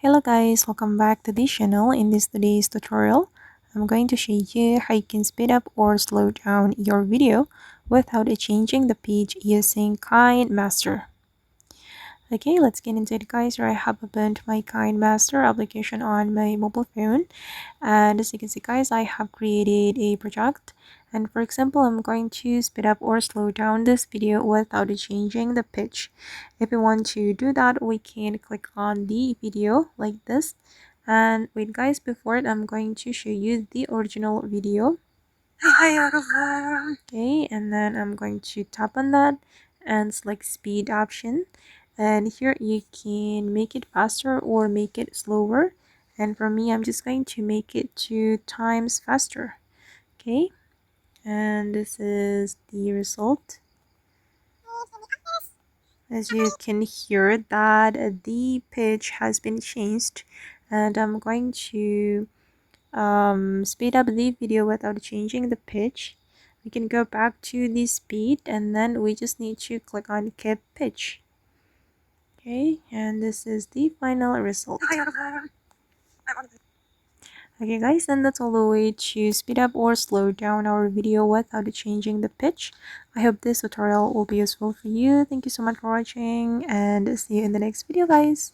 Hello guys, welcome back to this channel. In today's tutorial, I'm going to show you how you can speed up or slow down your video without changing the pitch using KineMaster. Okay, let's get into it guys. Here I have opened my KineMaster application on my mobile phone, and as you can see guys, I have created a project, and for example I'm going to speed up or slow down this video without changing the pitch. If we want to do that, we can click on the video like this, and wait guys, before it I'm going to show you the original video. Okay, and then I'm going to tap on that and select speed option, and here you can make it faster or make it slower, and for me I'm just going to make it 2 times faster. Okay, and this is the result. As you can hear that the pitch has been changed, and I'm going to speed up the video without changing the pitch. We can go back to the speed, and then we just need to click on keep pitch. Okay, and this is the final result. Okay guys, and that's all the way to speed up or slow down our video without changing the pitch. I hope this tutorial will be useful for you. Thank you so much for watching, and see you in the next video guys.